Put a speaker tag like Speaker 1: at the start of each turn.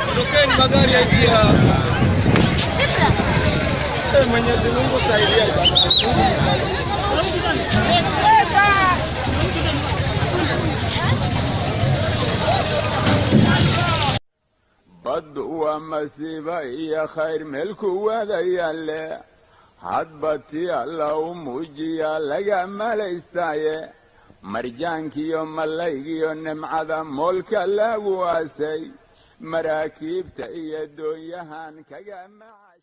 Speaker 1: Ondokeni magari haya. Mwenyezi Mungu saidia
Speaker 2: بدو مسيبة يا خير ملكو وذيال حدبتي الله موجي لقى مليستاي مرجانك يوم الليقي نمعذا ملك الله واسي مراكيب تأيدو يهان كجمع